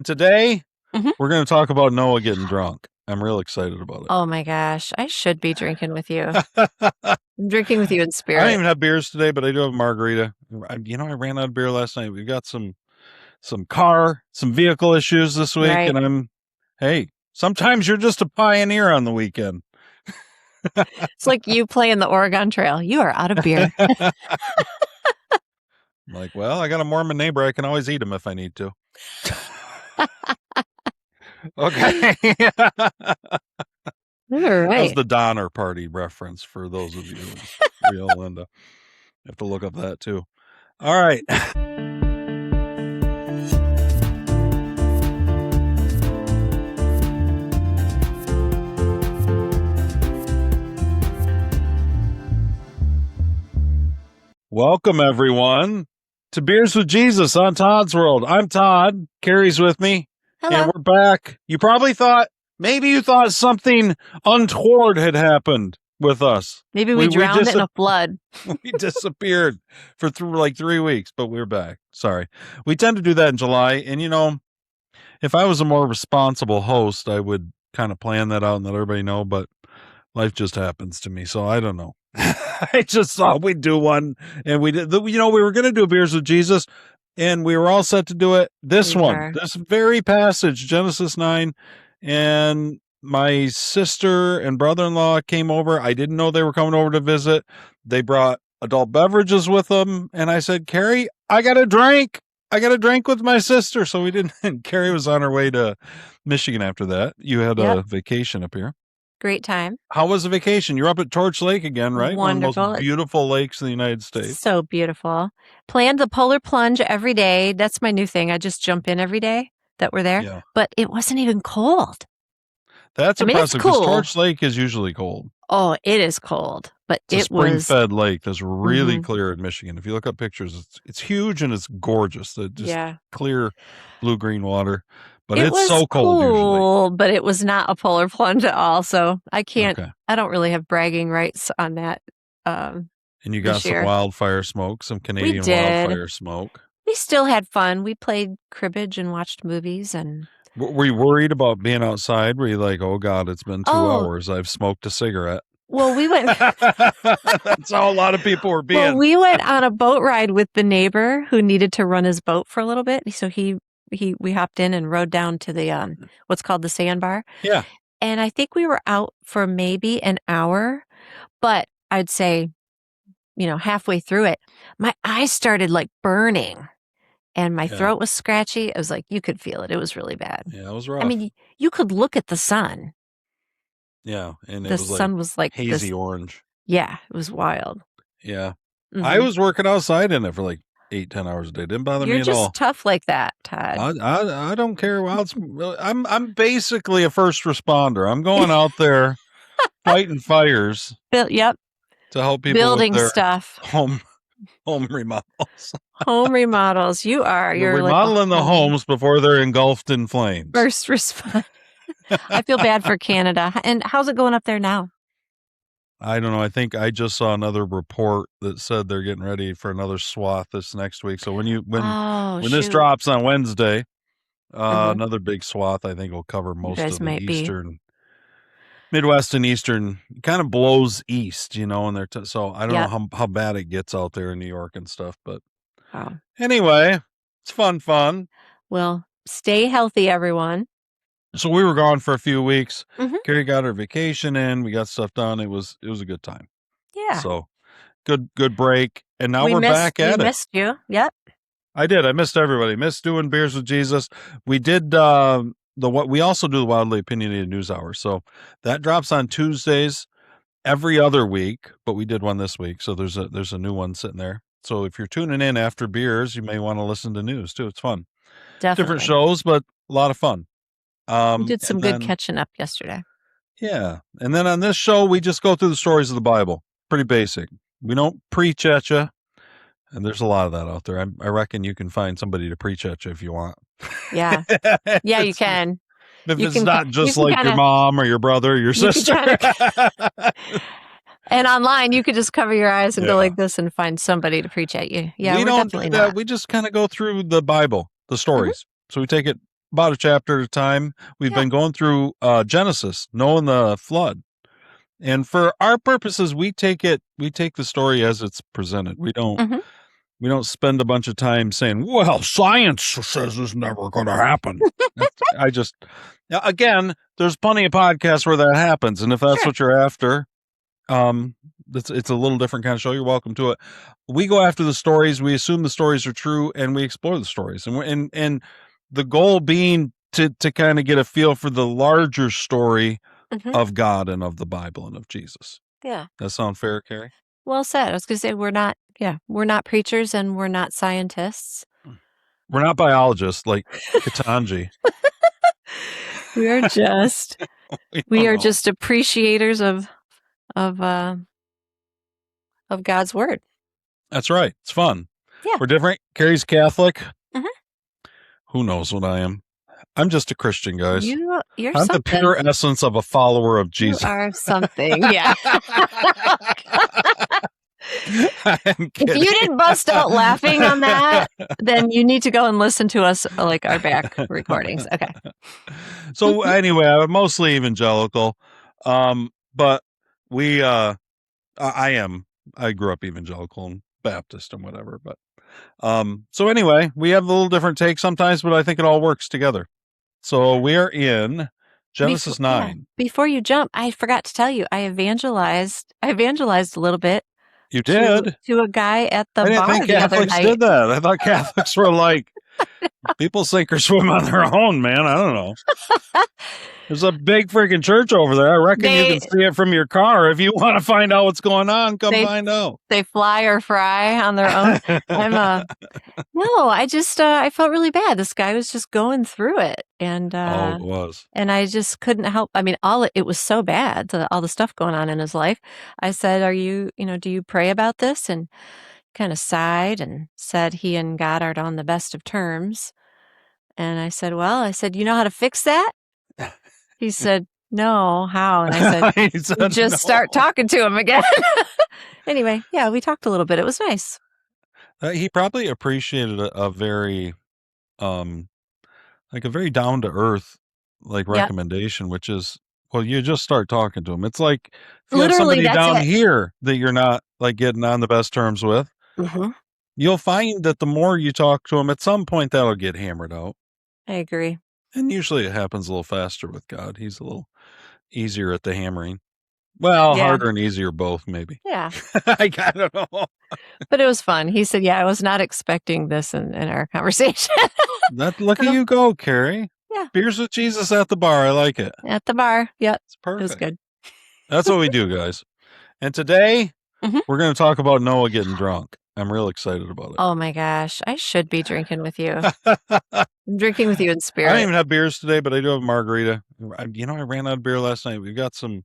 Today, Mhm. we're going to talk about Noah getting drunk. I'm real excited about Oh my gosh, I should be drinking with you. it. I'm drinking with you in I don't spirit. even have beers today, but I do have a margarita. I ran out of beer last night. We've got some vehicle issues this week, Right. and sometimes you're just a pioneer on the weekend. It's like you playing the Oregon Trail. You are out of beer. Like, well, I got a Mormon neighbor. I can always eat him if I need to. Okay. All That was right. the Donner Party reference for those of you who real Linda. Have to look up that too. All right. Welcome, everyone, to Beers with Jesus on Todd's World. I'm Todd. Carrie's with me. Hello. And we're back. You probably maybe you thought something untoward had happened with us. Maybe we drowned in a flood. We disappeared for 3 weeks, but we're back. Sorry. We tend to do that in July. And, if I was a more responsible host, I would kind of plan that out and let everybody know, but life just happens to me. So I don't know. I just thought we'd do one, and we did. We were going to do Beers with Jesus, and we were all set to do it. This very passage, Genesis 9, and my sister and brother-in-law came over. I didn't know they were coming over to visit. They brought adult beverages with them, and I said, Carrie, I got a drink. I got a drink with my sister. So we didn't. And Carrie was on her way to Michigan after that. You had a vacation up here. Great time. How was the vacation? You're up at Torch Lake again, right? Wonderful. One of the most beautiful lakes in the United States. So beautiful. Planned the polar plunge every day. That's my new thing. I just jump in every day that we're there. Yeah. But it wasn't even cold. That's impressive because cool. Torch Lake is usually cold. Oh, it is cold, but it's a spring-fed lake that's really clear in Michigan. If you look up pictures, it's huge and it's gorgeous. Clear blue-green water. But it's so cold usually. But it was not a polar plunge at all. So I can't, I don't really have bragging rights on that. And you got some wildfire smoke, some Canadian wildfire smoke. We still had fun. We played cribbage and watched movies. And were you worried about being outside? Were you like, oh God, it's been 2 hours. I've smoked a cigarette. Well, we went. That's how a lot of people were being. Well, we went on a boat ride with the neighbor who needed to run his boat for a little bit. So we hopped in and rode down to the what's called the sandbar. Yeah. And I think we were out for maybe an hour, but I'd say, halfway through it, my eyes started like burning and my throat was scratchy. It was like, you could feel it. It was really bad. Yeah, it was rough. I mean, you could look at the sun. Yeah. And the sun was like hazy orange. Yeah. It was wild. Yeah. Mm-hmm. I was working outside in it for like 8-10 hours a day. Didn't bother me at all. You're just tough like that, Todd. I don't care. Well, I'm basically a first responder. I'm going out there fighting fires. Yep. To help people building with their stuff. Home remodels. Home remodels. You're remodeling the homes before they're engulfed in flames. First responder. I feel bad for Canada. And how's it going up there now? I don't know. I think I just saw another report that said they're getting ready for another swath this next week. So when this drops on Wednesday, another big swath I think will cover most of the eastern, Midwest and Eastern. Kind of blows east, and they're so I don't know how bad it gets out there in New York and stuff. But anyway, it's fun. Well, stay healthy, everyone. So we were gone for a few weeks. Carrie got her vacation in. We got stuff done. It was a good time. Yeah. So good break. And now we're back at it. We missed you. Yep. I did. I missed everybody. Missed doing Beers with Jesus. We did we also do the Wildly Opinionated News Hour. So that drops on Tuesdays every other week, but we did one this week. So there's a new one sitting there. So if you're tuning in after beers, you may want to listen to news too. It's fun. Definitely. Different shows, but a lot of fun. We did some good catching up yesterday. Yeah. And then on this show, we just go through the stories of the Bible. Pretty basic. We don't preach at you. And there's a lot of that out there. I reckon you can find somebody to preach at you if you want. Yeah. Yeah, you can. If it's not just like your mom or your brother or your sister. And online, you could just cover your eyes and go like this and find somebody to preach at you. Yeah, we don't do that. We just kind of go through the Bible, the stories. So we take it about a chapter at a time. We've been going through Genesis, Noah and the flood. And for our purposes, we take the story as it's presented. We don't spend a bunch of time saying, well, science says it's never going to happen. Again, there's plenty of podcasts where that happens. And if that's what you're after, it's a little different kind of show. You're welcome to it. We go after the stories. We assume the stories are true, and we explore the stories. And the goal being to kind of get a feel for the larger story of God and of the Bible and of Jesus. Yeah. That sound fair, Carrie? Well said. I was going to say we're not preachers and we're not scientists. We're not biologists like Katanji. We are just just appreciators of God's word. That's right. It's fun. Yeah. We're different. Carrie's Catholic. Who knows what I am? I'm just a Christian, guys. You're I'm something. the pure essence of a follower of Jesus. You are something. Yeah. If you didn't bust out laughing on that, then you need to go and listen to us like our back recordings. Okay. So anyway, I'm mostly evangelical. But I grew up evangelical and Baptist and whatever, but so anyway, we have a little different take sometimes, but I think it all works together. So we are in Genesis 9. Yeah. Before you jump, I forgot to tell you, I evangelized a little bit. You did? To a guy at the bar. I didn't think Catholics did that. I thought Catholics were like, people sink or swim on their own, man. I don't know. There's a big freaking church over there. I reckon you can see it from your car. If you want to find out what's going on, find out. They fly or fry on their own. No, I just, I felt really bad. This guy was just going through it. And, it was. And I just couldn't help. I mean, it was so bad, all the stuff going on in his life. I said, do you pray about this? And kind of sighed and said he and God aren't on the best of terms. And I said, you know how to fix that? He said, no, how? And I said, just start talking to him again. Anyway, yeah, we talked a little bit. It was nice. He probably appreciated a very, like a very down to earth, like recommendation, which is, well, you just start talking to him. It's like if you have somebody down here that you're not like getting on the best terms with, you'll find that the more you talk to him, at some point that'll get hammered out. I agree. And usually it happens a little faster with God. He's a little easier at the hammering. Well, harder and easier both, maybe. Yeah. I don't know. But it was fun. He said, I was not expecting this in our conversation. Look at you go, Carrie. Yeah. Beers with Jesus at the bar. I like it. At the bar. Yep. It's perfect. It was good. That's what we do, guys. And today, we're going to talk about Noah getting drunk. I'm real excited about it. Oh my gosh. I should be drinking with you. I'm drinking with you in spirit. I don't even have beers today, but I do have a margarita. I ran out of beer last night. We've got some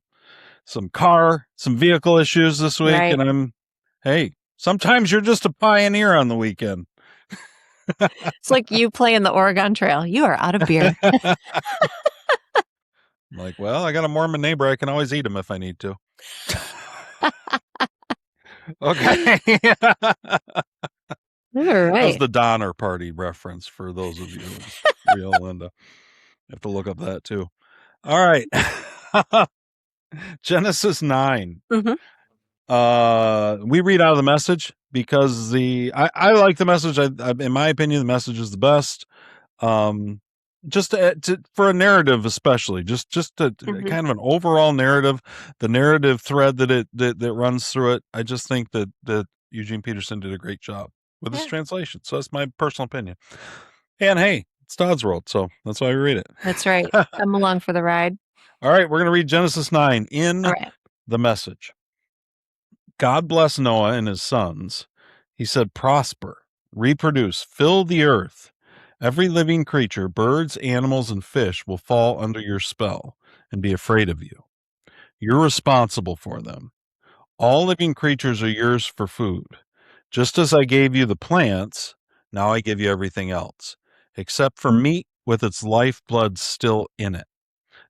vehicle issues this week. Right. And sometimes you're just a pioneer on the weekend. It's like you playing the Oregon Trail. You are out of beer. I'm like, well, I got a Mormon neighbor. I can always eat him if I need to. Okay. All right. That was the Donner Party reference for those of you real Linda. You have to look up that too. All right. Genesis 9. We read out of the Message because I like the Message. In my opinion, the Message is the best. Just for a narrative, especially just kind of an overall narrative, the narrative thread that runs through it. I just think that Eugene Peterson did a great job with his translation. So that's my personal opinion. And hey, it's Todd's world, so that's why we read it. That's right. Come along for the ride. All right, we're going to read Genesis 9 in the Message. God blessed Noah and his sons. He said, prosper, reproduce, fill the earth. Every living creature, birds, animals, and fish will fall under your spell and be afraid of you. You're responsible for them. All living creatures are yours for food. Just as I gave you the plants, now I give you everything else, except for meat with its lifeblood still in it.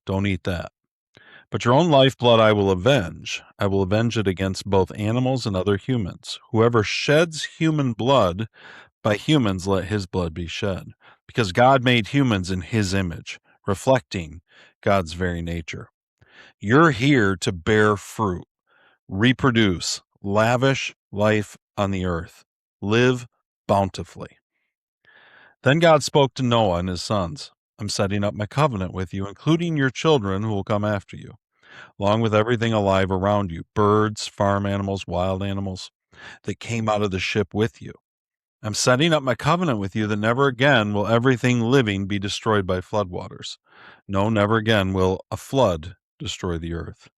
Don't eat that. But your own lifeblood I will avenge. I will avenge it against both animals and other humans. Whoever sheds human blood, by humans let his blood be shed. because God made humans in his image, reflecting God's very nature. You're here to bear fruit, reproduce, lavish life on the earth, live bountifully. Then God spoke to Noah and his sons. I'm setting up my covenant with you, including your children who will come after you, along with everything alive around you, birds, farm animals, wild animals that came out of the ship with you. I'm setting up my covenant with you that never again will everything living be destroyed by floodwaters. No, never again will a flood destroy the earth.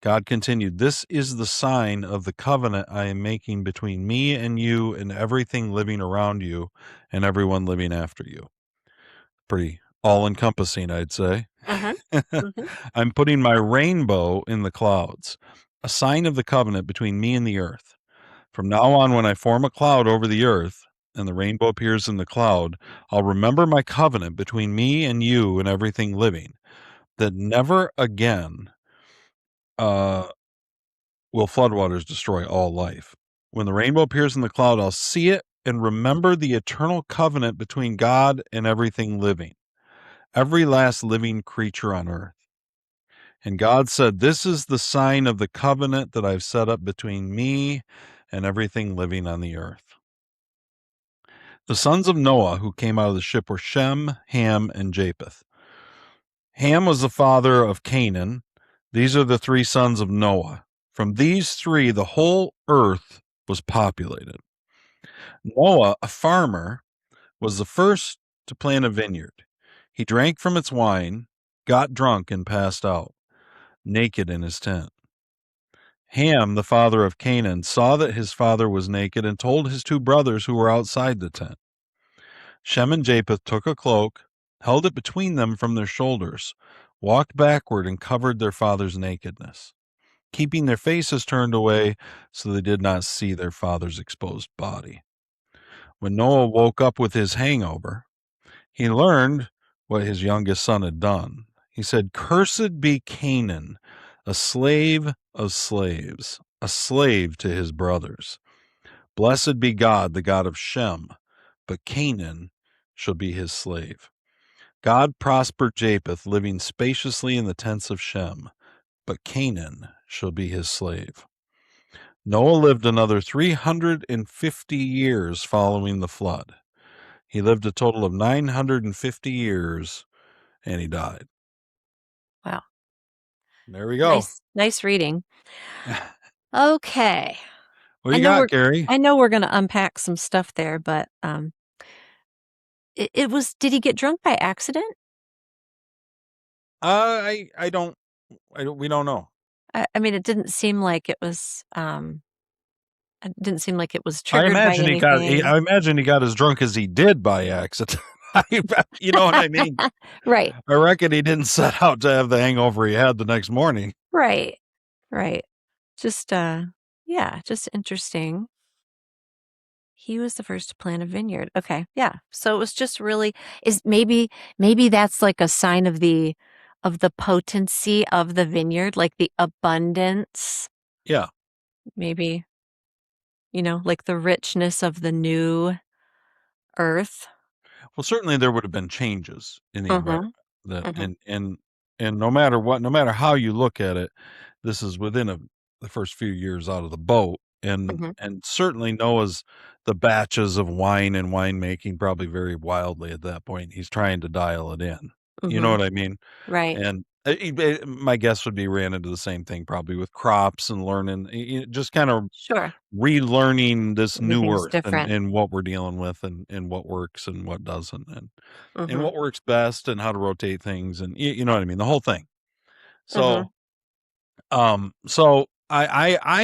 God continued, this is the sign of the covenant I am making between me and you and everything living around you and everyone living after you. Pretty all-encompassing, I'd say. I'm putting my rainbow in the clouds, a sign of the covenant between me and the earth. From now on, when I form a cloud over the earth and the rainbow appears in the cloud, I'll remember my covenant between me and you and everything living, that never again will floodwaters destroy all life. When the rainbow appears in the cloud, I'll see it and remember the eternal covenant between God and everything living, every last living creature on earth. And God said, this is the sign of the covenant that I've set up between me and everything living on the earth. The sons of Noah who came out of the ship were Shem, Ham, and Japheth. Ham was the father of Canaan. These are the three sons of Noah. From these three, the whole earth was populated. Noah, a farmer, was the first to plant a vineyard. He drank from its wine, got drunk, and passed out, naked in his tent. Ham, the father of Canaan, saw that his father was naked and told his two brothers who were outside the tent. Shem and Japheth took a cloak, held it between them from their shoulders, walked backward, and covered their father's nakedness, keeping their faces turned away so they did not see their father's exposed body. When Noah woke up with his hangover, he learned what his youngest son had done. He said, "Cursed be Canaan, a slave of slaves, a slave to his brothers. Blessed be God, the God of Shem, but Canaan shall be his slave." God prospered Japheth, living spaciously in the tents of Shem, but Canaan shall be his slave. Noah lived another 350 years following the flood. He lived a total of 950 years, and he died. Wow. There we go. Nice reading. Okay. What do you got, Carrie? I know we're going to unpack some stuff there, but did he get drunk by accident? We don't know. I mean, it didn't seem like it was triggered by anything. I imagine he got as drunk as he did by accident. You know what I mean? Right. I reckon he didn't set out to have the hangover he had the next morning. Right. Just just interesting. He was the first to plant a vineyard. Okay. Yeah. So it was just really maybe that's like a sign of the potency of the vineyard, like the abundance. Yeah. Maybe, like the richness of the new earth. Well, certainly there would have been changes in the environment and no matter how you look at it, this is within the first few years out of the boat. And certainly Noah's the batches of wine and winemaking probably very wildly at that point. He's trying to dial it in. You know what I mean? Right. And my guess would be ran into the same thing probably with crops and learning, just kind of relearning this new earth and what we're dealing with and what works and what doesn't and what works best and how to rotate things and you know what I mean? The whole thing. So, I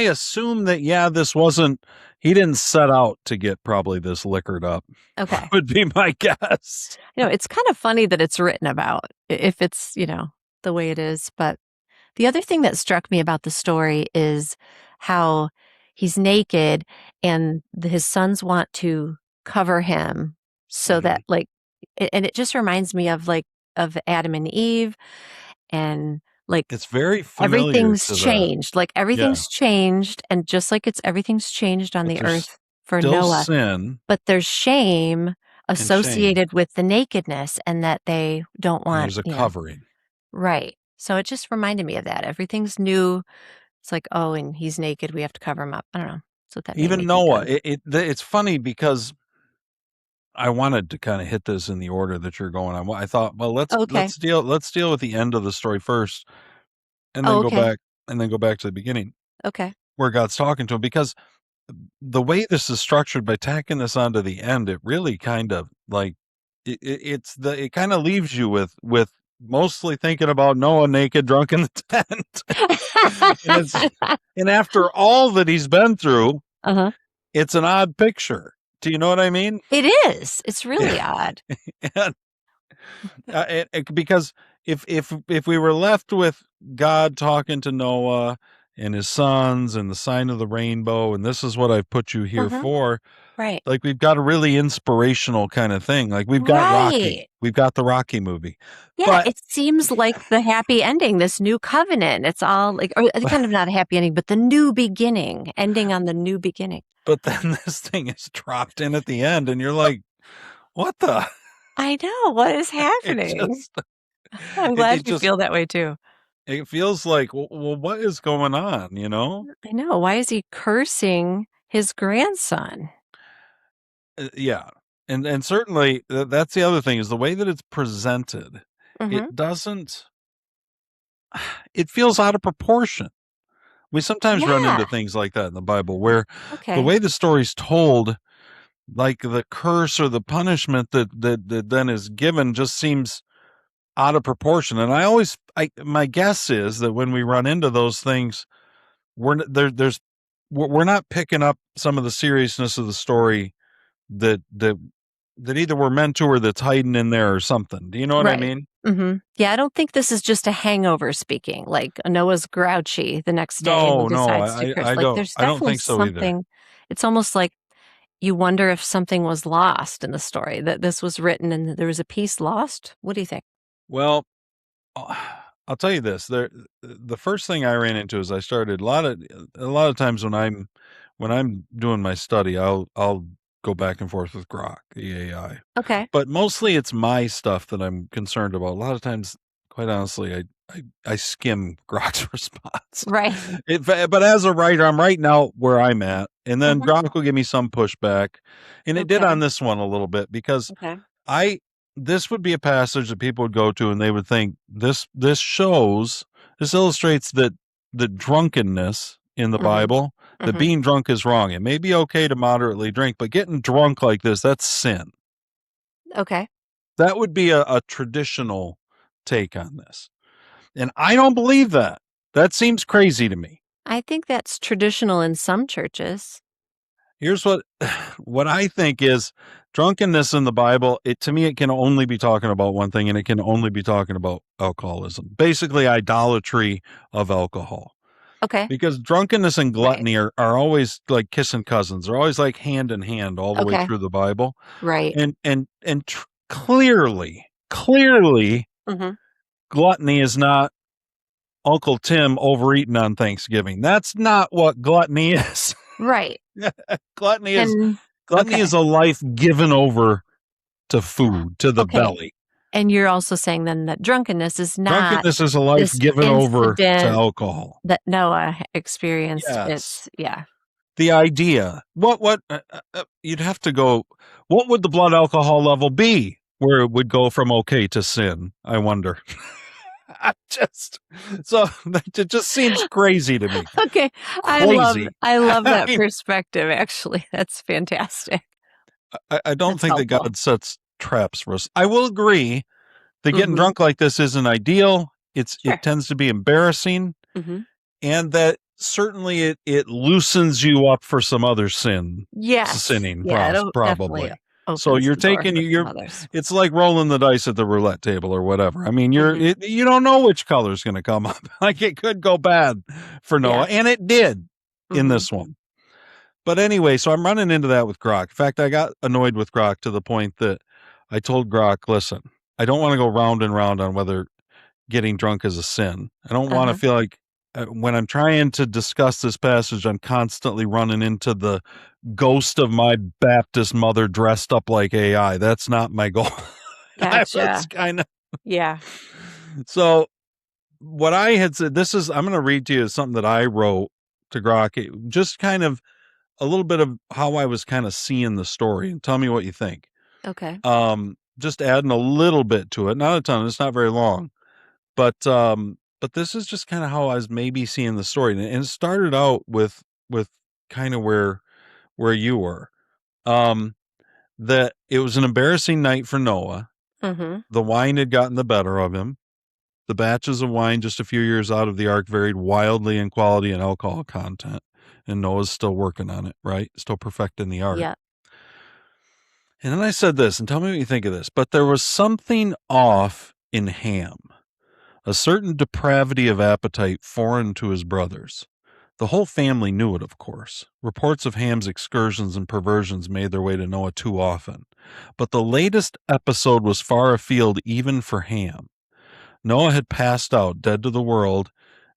assume that, he didn't set out to get probably this liquored up. Okay. Would be my guess. It's kind of funny that it's written about if it's, the way it is. But the other thing that struck me about the story is how he's naked and his sons want to cover him so that and it just reminds me of Adam and Eve and it's very familiar. Everything's changed. Everything's changed. And just like everything's changed on the earth for Noah. Sin. But there's shame associated with the nakedness and that they don't And want, there's a covering. right. So it just reminded me of that. Everything's new. It's like, oh, and he's naked. We have to cover him up. I don't know. That's what that made Even me think Noah, of. it's funny because I wanted to kind of hit this in the order that you're going on. I thought, well, Okay. let's deal with the end of the story first, and then Oh, go okay. back to the beginning Okay. where God's talking to him, because the way this is structured, by tacking this onto the end, it really kind of like it kind of leaves you with mostly thinking about Noah naked, drunk in the tent, and after all that he's been through, Uh-huh. it's an odd picture. Do you know what I mean? It is. It's really odd. And, because if we were left with God talking to Noah and his sons and the sign of the rainbow, and this is what I've put you here for, Right. like, we've got a really inspirational kind of thing. Like, we've got Rocky. Right. We've got the Rocky movie. Yeah, But it seems like the happy ending, this new covenant. It's all like, or kind of not a happy ending, but the new beginning, ending on the new beginning. but then this thing is dropped in at the end, and you're like, what the? I know. What is It happening? just I'm glad you feel that way too. it feels like, well, what is going on, you know? I know. Why is he cursing his grandson? Yeah. And certainly that's the other thing, is the way that it's presented. Mm-hmm. It doesn't it feels out of proportion. We sometimes run into things like that in the Bible, where the way the story's told, like the curse or the punishment that then is given, just seems out of proportion. And my guess is that when we run into those things, we're not picking up some of the seriousness of the story that either we're meant to, or that's hiding in there or something. Do you know what I mean? Mm-hmm. Yeah, I don't think this is just a hangover speaking. Like Noah's grouchy the next day and he No, decides to curse. I Like don't there's I don't definitely think so either. something. It's almost like you wonder if something was lost in the story, that this was written and there was a piece lost. What do you think? Well, I'll tell you this. The first thing I ran into is I started a lot of times when I'm doing my study, I'll go back and forth with Grok, the AI. Okay. But mostly it's my stuff that I'm concerned about. A lot of times, quite honestly, I skim Grok's response. Right. But as a writer, I'm writing out where I'm at, and then Mhm. Grok will give me some pushback. And it did Okay. on this one a little bit, because Okay. this would be a passage that people would go to and they would think, this illustrates that the drunkenness in the Mhm. Bible, that Mhm. being drunk is wrong. It may be okay to moderately drink, but getting drunk like this, that's sin. Okay. That would be a traditional take on this. And I don't believe that. That seems crazy to me. I think that's traditional in some churches. Here's what I think is drunkenness in the Bible. To me, it can only be talking about one thing, and it can only be talking about alcoholism. Basically, idolatry of alcohol. Okay. Because drunkenness and Right. gluttony are always like kissing cousins. They're always like hand in hand all the way Okay. through the Bible. Right. And clearly, Mhm. gluttony is not Uncle Tim overeating on Thanksgiving. That's not what gluttony is. Right. Gluttony And is a life given over to food, to the okay. belly. And you're also saying then that drunkenness is not Drunkenness is a life this given over to incident alcohol. that Noah experienced. Yes. It's The idea. What you'd have to go, what would the blood alcohol level be where it would go from okay to sin? I wonder. It just seems crazy to me. Okay. Crazy. I love that I perspective, actually. That's fantastic. don't That's think that helpful. God sets traps for us. I will agree that getting Mhm. drunk like this isn't ideal. It Sure. tends to be embarrassing, Mhm. and that certainly it loosens you up for some other sinning, Yeah, it'll probably. definitely So opens you're the door taking for some you're others. it's like rolling the dice at the roulette table or whatever. I mean, Mhm. you don't know which color's going to come up. Like, it could go bad for Noah, Yeah. and it did in Mhm. this one. But anyway, so I'm running into that with Grok. In fact, I got annoyed with Grok to the point that I told Grok, listen, I don't want to go round and round on whether getting drunk is a sin. I don't want to Uh-huh. feel like when I'm trying to discuss this passage, I'm constantly running into the ghost of my Baptist mother dressed up like AI. That's not my goal. That's Gotcha. kind of Yeah. so. What I had said, I'm going to read to you something that I wrote to Grok, just kind of a little bit of how I was kind of seeing the story, and tell me what you think. Okay. Just adding a little bit to it, not a ton. It's not very long, but this is just kind of how I was maybe seeing the story, and it started out with kind of where you were. That it was an embarrassing night for Noah. Mm-hmm. The wine had gotten the better of him. The batches of wine just a few years out of the ark varied wildly in quality and alcohol content. And Noah's still working on it, right? Still perfecting the ark. Yeah. And then I said this, and tell me what you think of this. But there was something off in Ham, a certain depravity of appetite foreign to his brothers. The whole family knew it, of course. Reports of Ham's excursions and perversions made their way to Noah too often. But the latest episode was far afield even for Ham. Noah had passed out, dead to the world,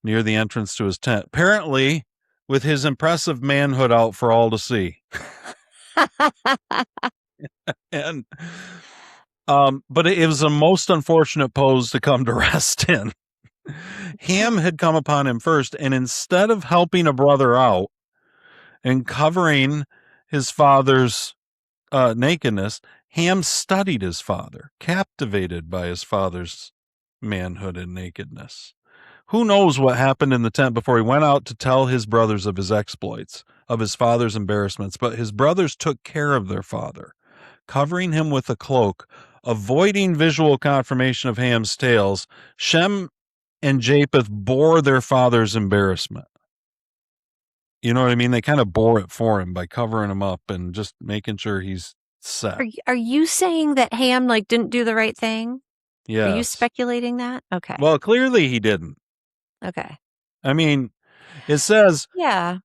near the entrance to his tent, apparently with his impressive manhood out for all to see. And but it was a most unfortunate pose to come to rest in. Ham had come upon him first, and instead of helping a brother out and covering his father's nakedness, Ham studied his father, captivated by his father's manhood and nakedness. Who knows what happened in the tent before he went out to tell his brothers of his exploits, of his father's embarrassments, but his brothers took care of their father, covering him with a cloak, avoiding visual confirmation of Ham's tales. Shem and Japheth bore their father's embarrassment. You know what I mean? They kind of bore it for him by covering him up and just making sure he's set. Are you saying that Ham didn't do the right thing? Yeah. Are you speculating that? Okay. Well, clearly he didn't. Okay. I mean, it says Yeah.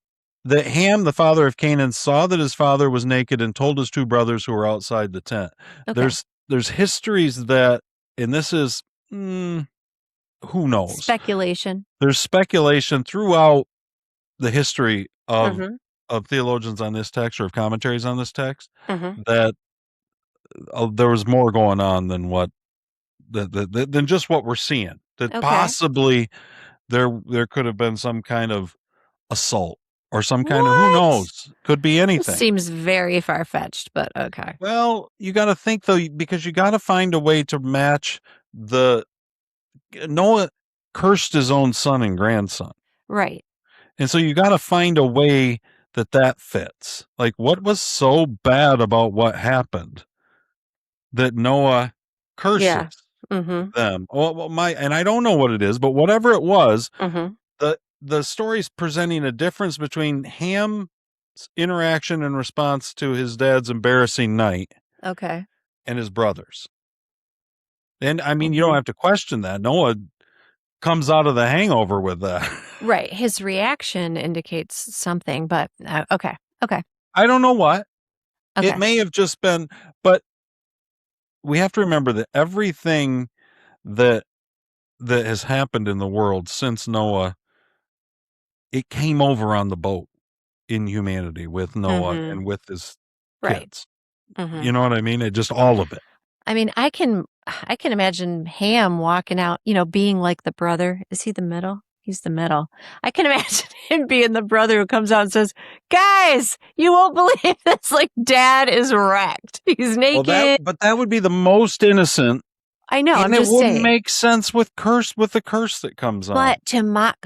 that Ham, the father of Canaan, saw that his father was naked and told his two brothers who were outside the tent. Okay. There's histories that, and this is who knows? Speculation. There's speculation throughout the history of Mm-hmm. of theologians on this text, or of commentaries on this text, Mm-hmm. that there was more going on than what than just what we're seeing. That Okay. possibly there could have been some kind of assault or some kind of, who What? knows, could be This anything. seems very far-fetched, but okay. Well, you got to think though, because you got to find a way to match Noah cursed his own son and grandson. Right. And so you got to find a way that fits. Like, what was so bad about what happened that Noah curses Yeah. Mm-hmm. them? Well, and I don't know what it is, but whatever it was, Mm-hmm. the story's presenting a difference between Ham's interaction in response to his dad's embarrassing night, Okay. and his brothers. And I mean, you Mm-hmm. don't have to question that. Noah comes out of the hangover with that. Right. His reaction indicates something, but okay. Okay. I don't know what. Okay. It may have just been, but we have to remember that everything that has happened in the world since Noah, it came over on the boat in humanity with Noah Mm-hmm. and with his Right. kids. Mm-hmm. You know what I mean? It just all of it. I mean, I can imagine Ham walking out, being like the brother. Is he the middle? He's the middle. I can imagine him being the brother who comes out and says, "Guys, you won't believe this. Like, Dad is wrecked. He's naked." Well, but that would be the most innocent. I know. And I'm it just wouldn't saying. make sense with the curse that comes on. But to mock,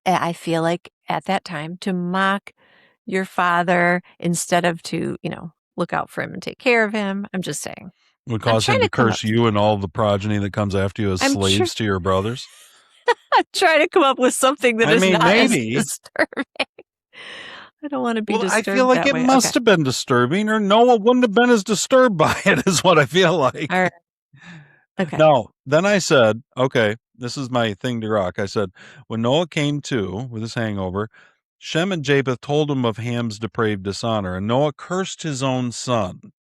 I feel like at that time to mock your father instead of to, look out for him and take care of him. I'm just saying. Would cause him to curse you and all the progeny that comes after you as slaves to your brothers. I'm trying to come up with something that is not maybe. as disturbing. I don't want to be disturbed. I feel like it must have been disturbing, or Noah wouldn't have been as disturbed by it, is what I feel like. All right. Okay. No, then I said, okay, this is my thing to rock. I said, when Noah came to with his hangover, Shem and Japheth told him of Ham's depraved dishonor, and Noah cursed his own son.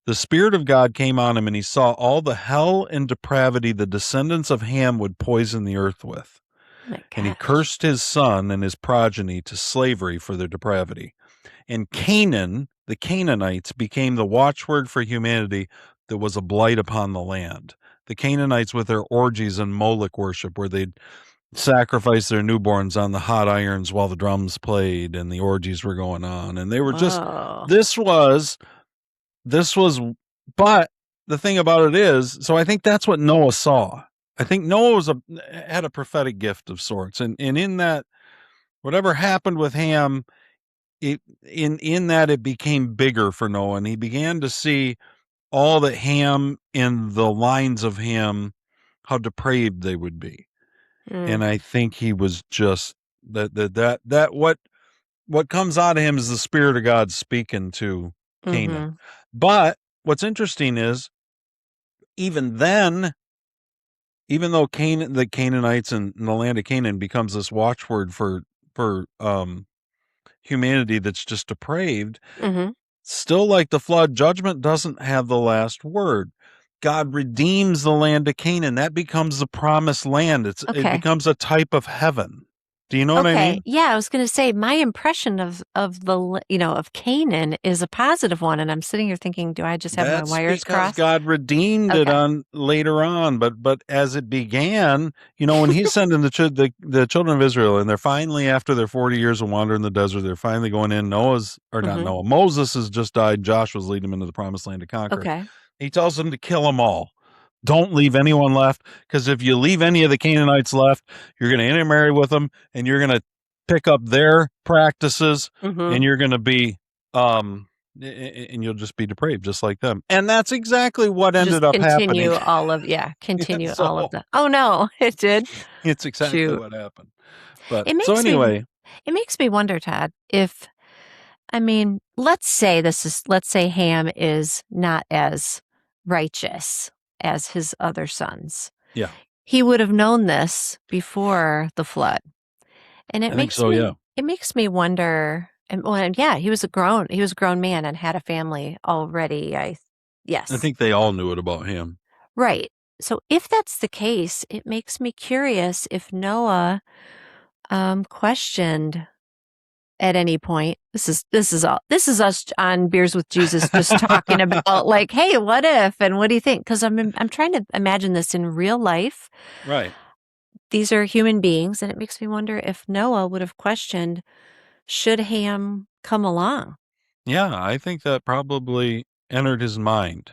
The Spirit of God came on him, and he saw all the hell and depravity the descendants of Ham would poison the earth with. my and he gosh. cursed his son and his progeny to slavery for their depravity. And Canaan, the Canaanites, became the watchword for humanity that was a blight upon the land. The Canaanites, with their orgies and Moloch worship, where they'd sacrifice their newborns on the hot irons while the drums played and the orgies were going on. And they were just, Whoa. this was, but the thing about it is, so I think that's what Noah saw. I think Noah had a prophetic gift of sorts. And in that, whatever happened with Ham, in that it became bigger for Noah, and he began to see all that Ham and the lines of Ham, how depraved they would be. And I think he was just that what comes out of him is the Spirit of God speaking to Canaan. But what's interesting is, even then, even though the Canaanites and the land of Canaan becomes this watchword for humanity that's just depraved, still, like the flood, judgment doesn't have the last word. God redeems the land of Canaan. That becomes the promised land. It Okay. becomes a type of heaven. Do you know what I mean? Yeah, I was going to say my impression of the of Canaan is a positive one, and I'm sitting here thinking, do I just have my That's wires because crossed? God redeemed it Okay. on later on, but as it began, when he's sending the children of Israel, and they're finally, after their 40 years of wandering in the desert, they're finally going in. Not Noah. Moses has just died. Joshua's leading them into the promised land to conquer. Okay. He tells them to kill them all. Don't leave anyone left, because if you leave any of the Canaanites left, you're going to intermarry with them, and you're going to pick up their practices, and you're going to be and you'll just be depraved just like them. And that's exactly what ended up happening. Continue all of the. Oh no, it did. It's exactly what happened. But It so makes anyway, it makes me wonder, Todd, if let's say Ham is not as righteous as his other sons. yeah. He would have known this before the flood. And I think so, yeah. It makes me wonder, and yeah, he was a grown man and had a family already. Yes. I think they all knew it about him. Right. So if that's the case, it makes me curious if Noah questioned at any point. This is us on Beers with Jesus just talking about like, hey, what if, and what do you think? Because I'm trying to imagine this in real life. Right. These are human beings, and it makes me wonder if Noah would have questioned, should Ham come along? Yeah, I think that probably entered his mind.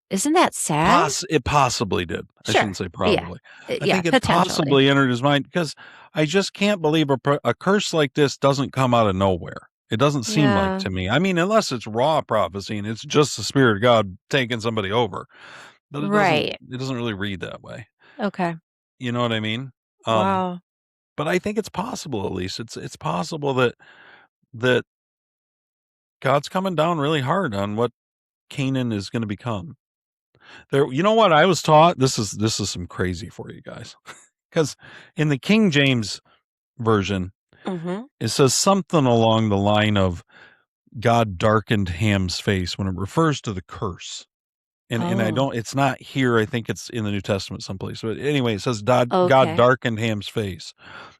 Isn't that sad? It possibly did. I shouldn't say probably. Yeah. I think it possibly entered his mind, because I just can't believe a curse like this doesn't come out of nowhere. It doesn't seem like to me. I mean, unless it's raw prophecy and it's just the Spirit of God taking somebody over. But it doesn't really read that way. Okay. You know what I mean? Wow. But I think it's possible, at least. It's possible that God's coming down really hard on what Canaan is going to become. You know what I was taught? This is some crazy for you guys. Because in the King James version, it says something along the line of God darkened Ham's face when it refers to the curse. And it's not here. I think it's in the New Testament someplace. But anyway, it says God darkened Ham's face.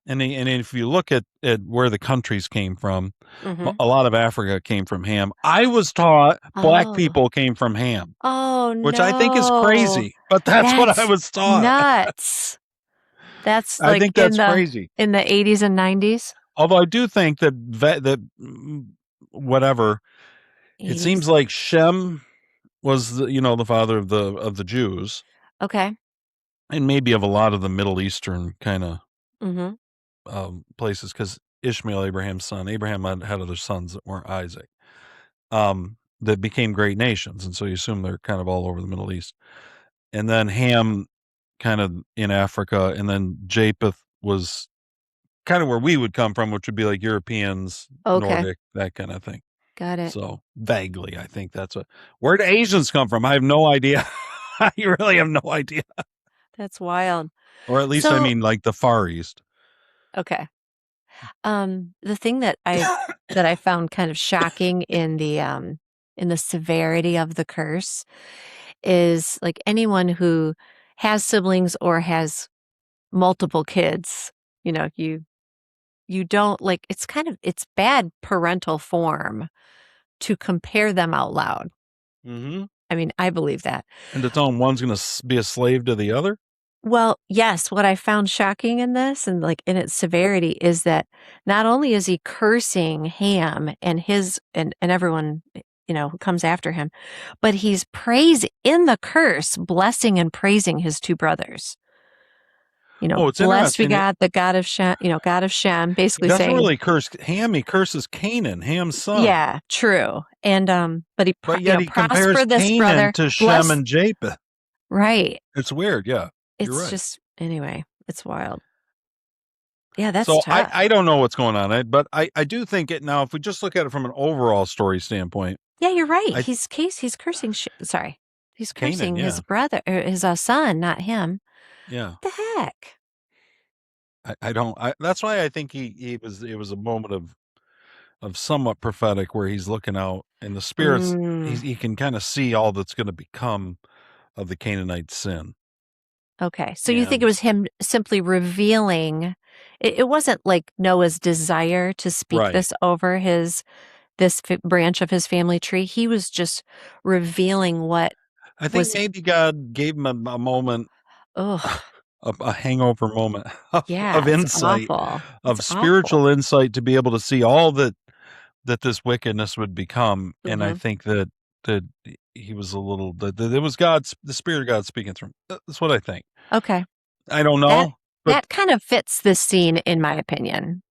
And if you look at where the countries came from, a lot of Africa came from Ham. I was taught black people came from Ham. Oh, no. Which I think is crazy, but that's what I was taught. Nuts. That's I think that's crazy. In the 80s and 90s? Although I do think that whatever, 80s. It seems like Shem was the father of the Jews. Okay. And maybe of a lot of the Middle Eastern kind of places, because Ishmael, Abraham's son, Abraham had other sons that weren't Isaac, that became great nations. And so you assume they're kind of all over the Middle East. And then Ham kind of in Africa, and then Japheth was kind of where we would come from, which would be like Europeans, Nordic, that kind of thing. Got it. So vaguely, I think that's where do Asians come from? I have no idea. I really have no idea. That's wild. Or at least, like the Far East. Okay. The thing that I found kind of shocking in the severity of the curse is like anyone who has siblings or has multiple kids You don't like, it's bad parental form to compare them out loud. Mm-hmm. I mean, I believe that. And to tell him one's going to be a slave to the other? Well, yes, what I found shocking in this and like in its severity is that not only is he cursing Ham and his and everyone, who comes after him, but he's in the curse, blessing and praising his two brothers. Oh, it's Blessed be interesting. God, the God of Shem, God of Shem, He basically doesn't saying, really curse Ham. He curses Canaan, Ham's son. yeah, true. And but yet he compares prosper this Canaan brother, to Shem bless, and Japheth. right. It's weird. Yeah, you're It's right. just, anyway, it's wild. Yeah, that's So tough. I don't know what's going on, but I do think it now. If we just look at it from an overall story standpoint, Yeah, you're right. He's cursing. Sorry, he's cursing Canaan, his brother, or his son, not him. yeah. What the heck? I don't. That's why I think it was a moment of somewhat prophetic, where he's looking out and the spirits. He can kind of see all that's going to become of the Canaanite sin. Okay, so you think it was him simply revealing? It wasn't like Noah's desire to speak this over this branch of his family tree. He was just revealing what. I think maybe God gave him a moment, a hangover moment of insight, awful. of spiritual insight, to be able to see all that this wickedness would become. And I think that he was a little, that it was the Spirit of God speaking through him. That's what I think. Okay. I don't know. That kind of fits this scene, in my opinion.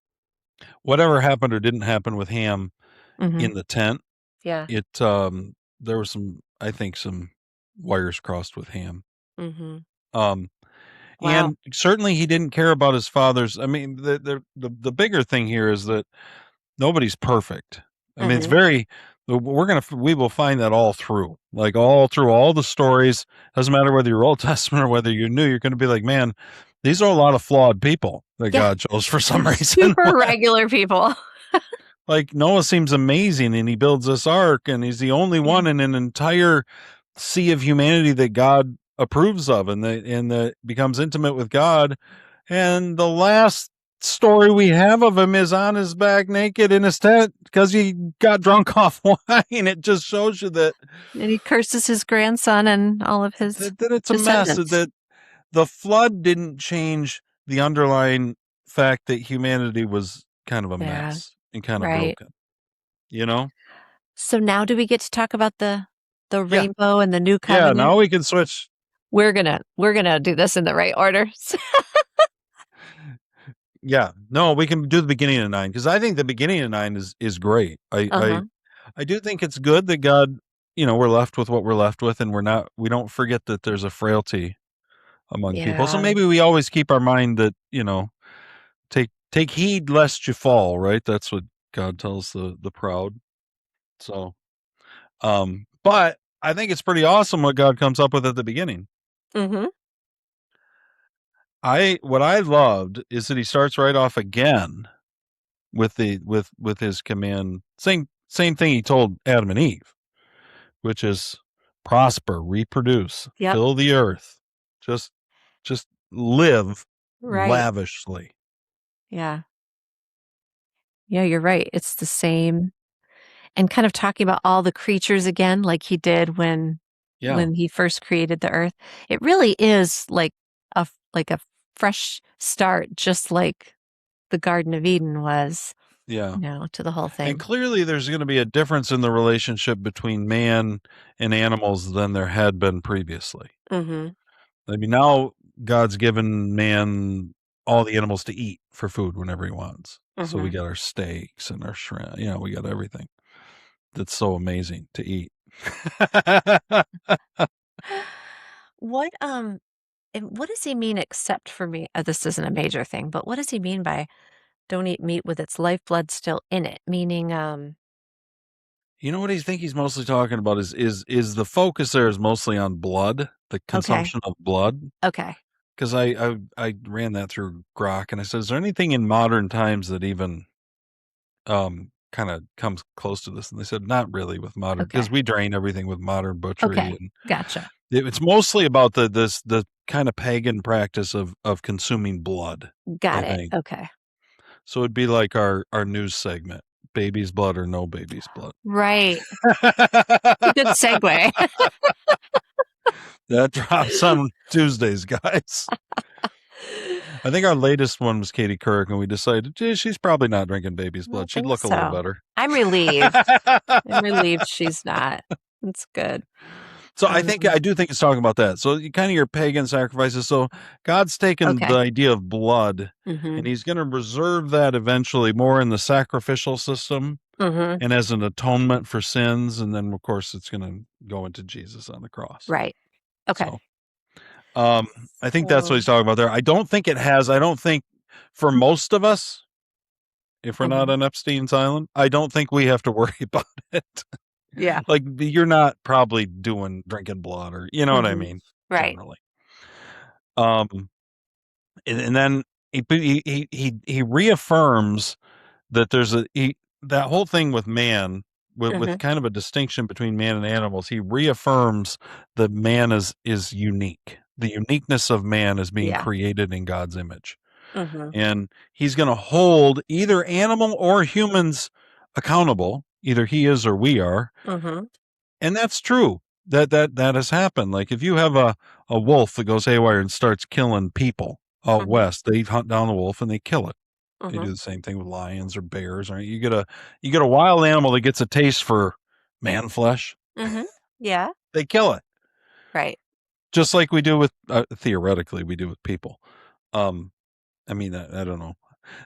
Whatever happened or didn't happen with Ham in the tent, yeah, there was some wires crossed with Ham. Wow. And certainly he didn't care about his father's. I mean, the bigger thing here is that nobody's perfect. I mean, it's very, we will find that all through all the stories. Doesn't matter whether you're Old Testament or whether you're new, you're going to be like, man, these are a lot of flawed people that God chose for some reason. Super regular people. Like Noah seems amazing, and he builds this ark, and he's the only one in an entire sea of humanity that God approves of, and that becomes intimate with God. And the last story we have of him is on his back naked in his tent because he got drunk off wine. It just shows you that. And he curses his grandson and all of his that it's a mess. That the flood didn't change the underlying fact that humanity was kind of a mess and kind of broken. So now do we get to talk about the rainbow and the new covenant? Yeah, now we can switch. We're gonna do this in the right order. Yeah, no, we can do the beginning of 9, because I think the beginning of 9 is great. I do think it's good that God, we're left with what we're left with, and we don't forget that there's a frailty among people. So maybe we always keep our mind that, take heed lest you fall, right? That's what God tells the proud. So, but I think it's pretty awesome what God comes up with at the beginning. What I loved is that he starts right off again with his command. Same thing he told Adam and Eve, which is prosper, reproduce, fill the earth, just live lavishly. Yeah, you're right. It's the same, and kind of talking about all the creatures again, like he did when he first created the earth. It really is like a fresh start, just like the Garden of Eden was. To the whole thing. And clearly there's going to be a difference in the relationship between man and animals than there had been previously. I mean, now God's given man all the animals to eat for food whenever he wants. So we got our steaks and our shrimp. We got everything. That's so amazing to eat. What does he mean, except for me? This isn't a major thing, but what does he mean by don't eat meat with its lifeblood still in it? Meaning, you know what I think he's mostly talking about is the focus there is mostly on blood, the consumption of blood. Okay. Because I ran that through Grok, and I said, is there anything in modern times that even kind of comes close to this? And they said, not really with modern, because we drain everything with modern butchery. Okay, gotcha. It's mostly about the kind of pagan practice of consuming blood. Got I it. think Okay. so. It'd be like our news segment: baby's blood or no baby's blood. Right. Good segue. That drops on Tuesdays, guys. I think our latest one was Katie Couric, and we decided she's probably not drinking baby's I don't blood. She'd think look a little so. better. I'm relieved. I'm relieved she's not. That's good. So I do think it's talking about that. So you kind of your pagan sacrifices. So God's taken the Okay. idea of blood, Mm-hmm. and He's going to reserve that eventually more in the sacrificial system Mm-hmm. and as an atonement for sins. And then, of course, it's going to go into Jesus on the cross. Right. Okay. So I think that's what he's talking about there. I don't think for most of us, if we're not on Epstein's Island, I don't think we have to worry about it. Yeah. Like you're not probably drinking blood or, you know what I mean? Right. Generally. And then he reaffirms that there's that whole thing with man with kind of a distinction between man and animals. He reaffirms that man is unique. The uniqueness of man is being created in God's image. And he's going to hold either animal or humans accountable. Either he is or we are. And that's true. That has happened. Like if you have a wolf that goes haywire and starts killing people out west, they hunt down the wolf and they kill it. They do the same thing with lions or bears. Right? You get a wild animal that gets a taste for man flesh. Yeah. They kill it. Right. Just like we do with theoretically we do with people. I mean, I don't know.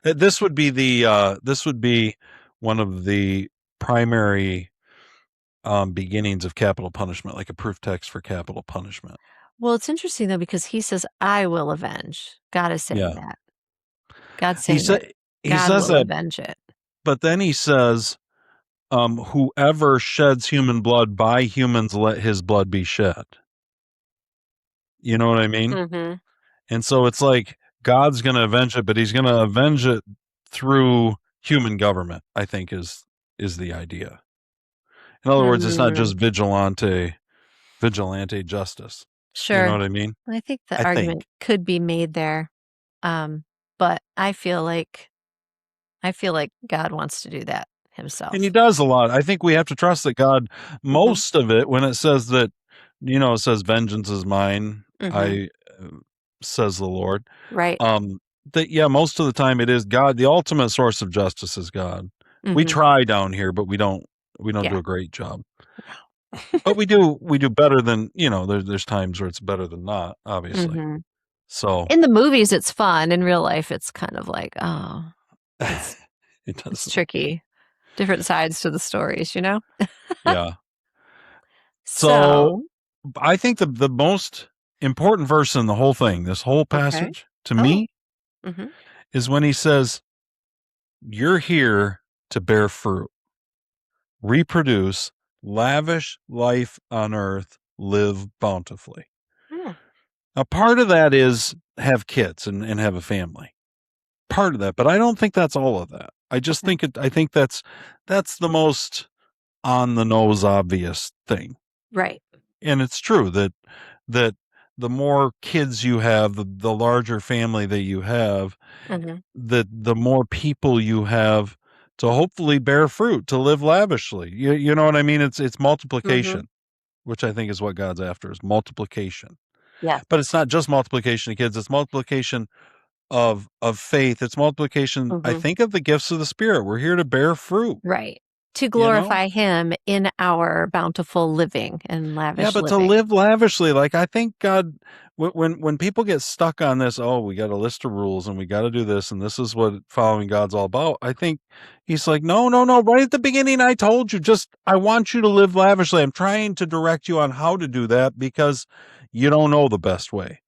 This would be one of the primary beginnings of capital punishment, like a proof text for capital punishment. Well, it's interesting though because he says, "I will avenge." God is saying that. God's saying that God will avenge it. But then he says, "Whoever sheds human blood, by humans let his blood be shed." You know what I mean? And so it's like God's going to avenge it, but He's going to avenge it through human government. I think is the idea. In other words, it's not just vigilante justice. Sure. You know what I mean? I think the argument could be made there. But I feel like God wants to do that himself. And He does a lot. I think we have to trust that God, most of it, when it says that, it says vengeance is mine, says the Lord. Right. That most of the time it is God. The ultimate source of justice is God. We try down here, but we don't do a great job. But we do better than, there's times where it's better than not, obviously. So in the movies it's fun. In real life it's kind of like, it's tricky. Different sides to the stories, Yeah. So I think the most important verse in the whole thing, this whole passage, to me, is when he says, "You're here to bear fruit, reproduce, lavish life on earth, live bountifully." Now, part of that is have kids and have a family. Part of that, but I don't think that's all of that. I just think I think that's the most on the nose obvious thing. Right. And it's true that the more kids you have, the larger family that you have, the more people you have to hopefully bear fruit, to live lavishly. You know what I mean? It's multiplication, which I think is what God's after, is multiplication. Yeah. But it's not just multiplication of kids, it's multiplication of faith. It's multiplication, I think, of the gifts of the Spirit. We're here to bear fruit. Right. To glorify Him in our bountiful living and lavish living. Yeah, but to live lavishly. Like, I think God, when people get stuck on this, we got a list of rules and we got to do this and this is what following God's all about, I think He's like, no. Right at the beginning, I told you, I want you to live lavishly. I'm trying to direct you on how to do that because you don't know the best way.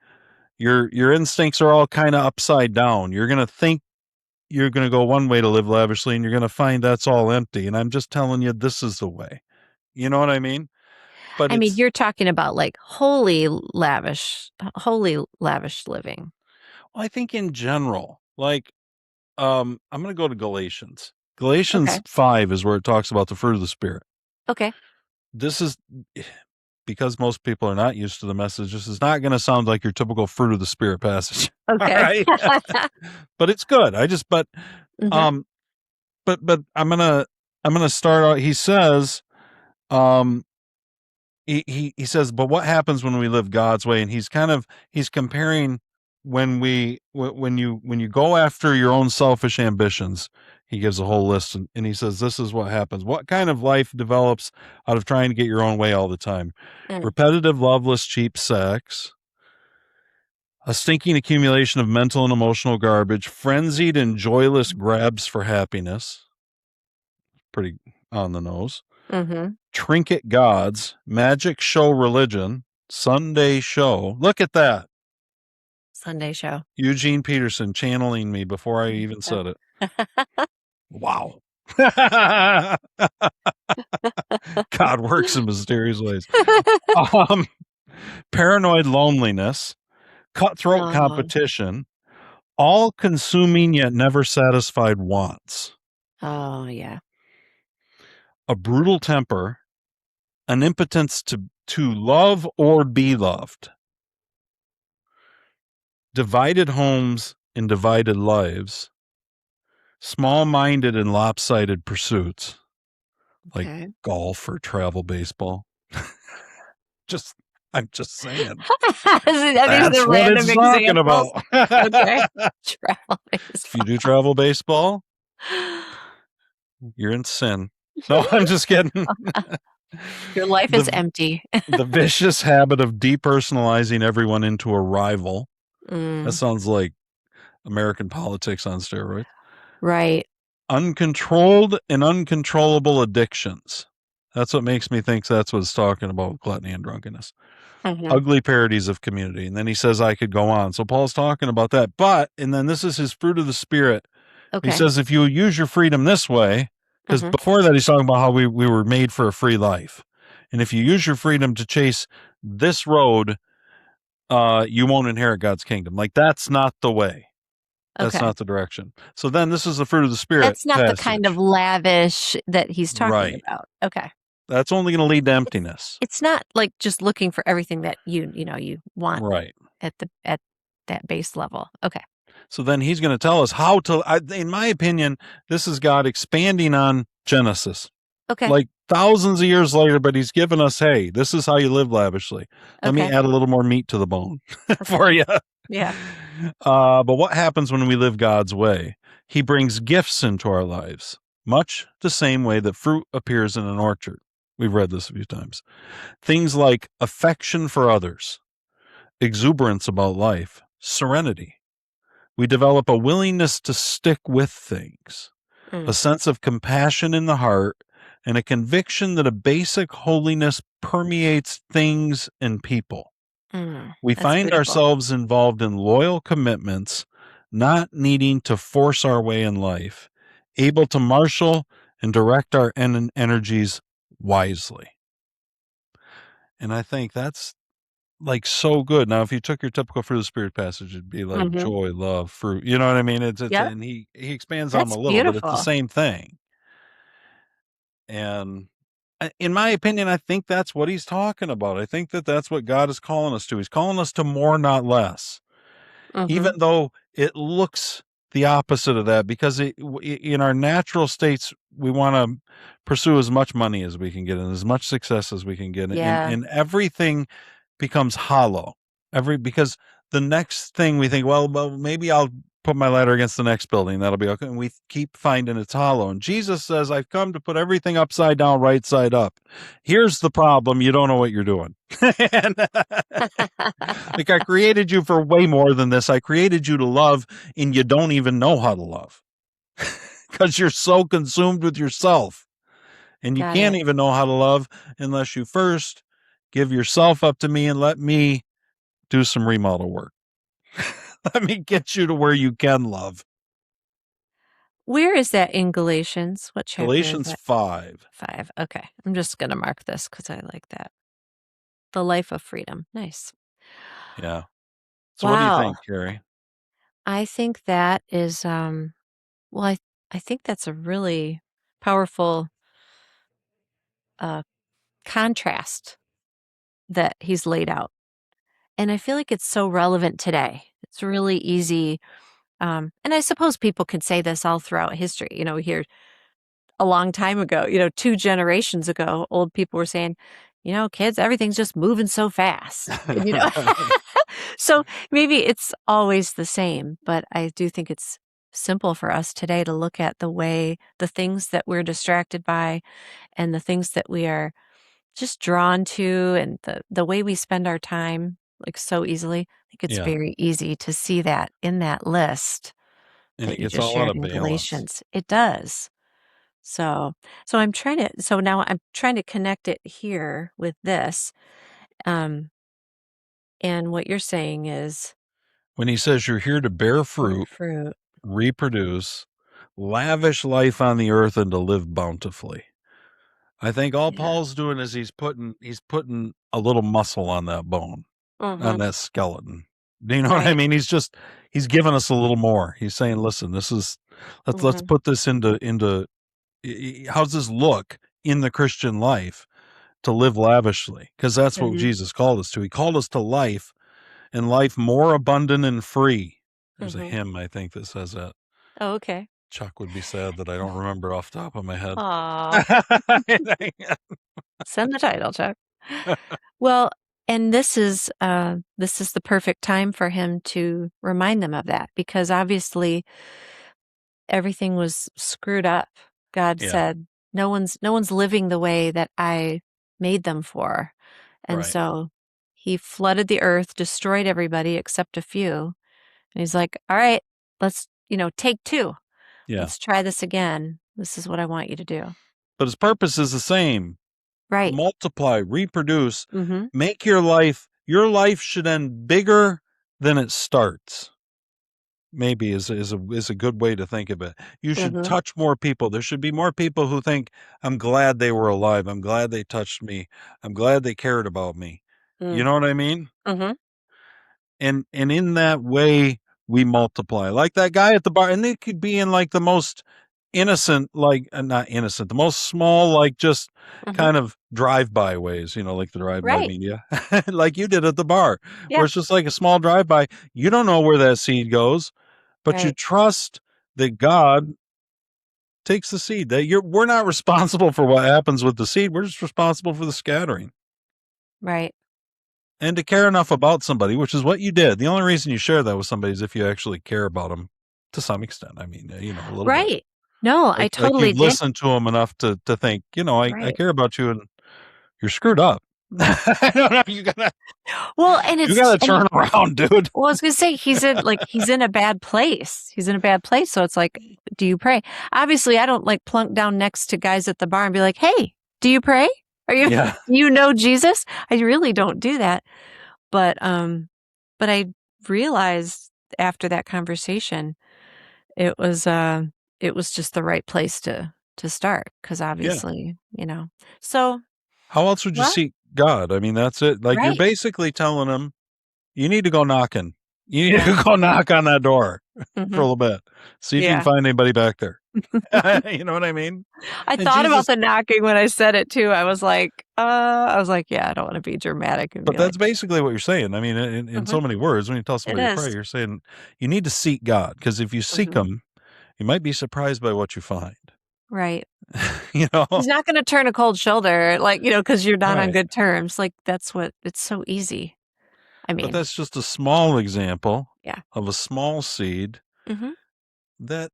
Your instincts are all kind of upside down. You're going to think you're going to go one way to live lavishly and you're going to find that's all empty. And I'm just telling you, this is the way. You know what I mean? But I mean, you're talking about like holy lavish living. Well, I think in general, like, I'm going to go to Galatians. Galatians 5 is where it talks about the fruit of the Spirit. Okay. This is because most people are not used to the message, this is not going to sound like your typical fruit of the spirit passage. Okay. All right. But it's good. Mhm. But I'm gonna start out. He says, he says, but what happens when we live God's way? And he's comparing when you go after your own selfish ambitions. He gives a whole list, and he says, this is what happens. What kind of life develops out of trying to get your own way all the time? Mm. Repetitive, loveless, cheap sex, a stinking accumulation of mental and emotional garbage, frenzied and joyless grabs for happiness. Pretty on the nose. Mm-hmm. Trinket gods, magic show religion, Sunday show. Look at that. Sunday show. Eugene Peterson channeling me before I even said it. Wow. God works in mysterious ways. Paranoid loneliness, cutthroat Oh. competition, all consuming yet never satisfied wants, Oh, yeah. a brutal temper, an impotence to love or be loved, divided homes and divided lives, small-minded and lopsided pursuits, like Okay. golf or travel baseball. I'm just saying. These That's are what random it's talking examples. about. Okay. Travel If you do travel baseball, you're in sin. No, I'm just kidding. Your life is empty. The vicious habit of depersonalizing everyone into a rival. That sounds like American politics on steroids. Right. Uncontrolled and uncontrollable addictions. That's what makes me think that's what it's talking about, gluttony and drunkenness. Mhm. Ugly parodies of community. And then he says I could go on. So Paul's talking about that. And then this is his fruit of the Spirit. Okay. He says if you use your freedom this way, because before that he's talking about how we were made for a free life. And if you use your freedom to chase this road, you won't inherit God's kingdom. Like, that's not the way. That's Okay. not the direction. So then this is the fruit of the Spirit. That's not the kind of lavish that he's talking Right. about. Okay. That's only going to lead to emptiness. It's not like just looking for everything that you want Right. at that base level. Okay. So then he's going to tell us how to, in my opinion, this is God expanding on Genesis. Okay. Like thousands of years later, but he's given us, hey, this is how you live lavishly. Let me add a little more meat to the bone for you. Yeah. But what happens when we live God's way? He brings gifts into our lives, much the same way that fruit appears in an orchard. We've read this a few times. Things like affection for others, exuberance about life, serenity. We develop a willingness to stick with things, a sense of compassion in the heart, and a conviction that a basic holiness permeates things and people. We find ourselves involved in loyal commitments, not needing to force our way in life, able to marshal and direct our energies wisely. And I think that's like so good. Now, if you took your typical fruit of the Spirit passage, it'd be like joy, love, fruit. You know what I mean? And he expands on them a little, but it's the same thing. And in my opinion, I think that's what he's talking about. I think that's what God is calling us to. He's calling us to more, not less. Even though it looks the opposite of that, because in our natural states, we want to pursue as much money as we can get and as much success as we can get. Yeah. And everything becomes hollow. Because the next thing we think, well, maybe I'll put my ladder against the next building. That'll be okay. And we keep finding it's hollow. And Jesus says, I've come to put everything upside down, right side up. Here's the problem. You don't know what you're doing. Like, I created you for way more than this. I created you to love, and you don't even know how to love because you're so consumed with yourself. And you can't even know how to love unless you first give yourself up to me and let me do some remodel work. Let me get you to where you can love. Where is that in Galatians? What chapter Galatians is that? 5. 5. Okay. I'm just going to mark this because I like that. The life of freedom. Nice. Yeah. So what do you think, Carrie? I think that is, well, I think that's a really powerful contrast that he's laid out. And I feel like it's so relevant today. It's really easy. And I suppose people can say this all throughout history. We hear a long time ago, 2 generations ago, old people were saying, "Kids, everything's just moving so fast." And. So maybe it's always the same, but I do think it's simple for us today to look at the things that we're distracted by and the things that we are just drawn to and the way we spend our time, like, so easily. I think it's Yeah. very easy to see that in that list And that it you gets just all out shared of in balance. Galatians. It does. So now I'm trying to connect it here with this, um, and what you're saying is When he says you're here to bear bear fruit, fruit. reproduce, lavish life on the earth, and to live bountifully. I think all Yeah. Paul's doing is he's putting a little muscle on that bone, on Mhm. that skeleton. Do you know what I Right. mean? He's giving us a little more. He's saying, listen, let's Mhm. put this into how's this look in the Christian life to live lavishly? Because that's what Mhm. Jesus called us to. He called us to life, and life more abundant and free. There's a Mhm. hymn, I think, that says that. Oh, okay. Chuck would be sad that I don't remember off the top of my head. Aw. Send the title, Chuck. Well, and this is the perfect time for him to remind them of that because obviously everything was screwed up. God Yeah, said, no one's living the way that I made them for. And right. so he flooded the earth, destroyed everybody except a few. And he's like, "All right, let's, take 2. Yeah. Let's try this again. This is what I want you to do." But his purpose is the same. Right. Multiply, reproduce, Mhm. make your life should end bigger than it starts. Maybe is a good way to think of it. You should Mhm. touch more people. There should be more people who think, I'm glad they were alive. I'm glad they touched me. I'm glad they cared about me. You Mm. know what I mean? Mhm. And in that way we multiply. Like that guy at the bar, and they could be in like the most innocent, like not innocent, the most small, like just Mhm. kind of drive-by ways, like the drive-by Right. media, like you did at the bar, where Yeah. it's just like a small drive-by. You don't know where that seed goes, but you Right. trust that God takes the seed. That we're not responsible for what happens with the seed. We're just responsible for the scattering. Right. And to care enough about somebody, which is what you did. The only reason you share that with somebody is if you actually care about them to some extent. I mean, a little bit. Right. No, I Like totally you've did. listened to them enough to think, I Right. care about you, and you're screwed up. I don't know. Well, and You it's gotta and turn around, dude. well, I was gonna say he's in a bad place. He's in a bad place, so it's like, do you pray? Obviously, I don't like plunk down next to guys at the bar and be like, "Hey, do you pray? Are you Yeah. you know Jesus?" I really don't do that. But but I realized after that conversation, it was uh it was just the right place to start because Yeah. obviously, So, How else would you well, seek God? I mean, that's it. Like you're right. basically telling them you need to go knocking. You need Yeah. to go knock on that door for a Mhm. little bit. See if you can Yeah. find anybody back there. You know what I mean? I And thought about Jesus the knocking when I said it too. I was like, yeah, I don't wanna be dramatic and But be like, that's basically what you're saying. I mean, in mhm, so many words, when you tell it somebody to pray, is. you're saying you need to seek God, because if you seek Mhm. Him, you might be surprised by what you find. Right. You know, He's not gonna turn a cold shoulder, like, because 'cause you're not on right? good terms. Like, it's so easy. I But mean, that's just a small example yeah. of a small seed Mhm. that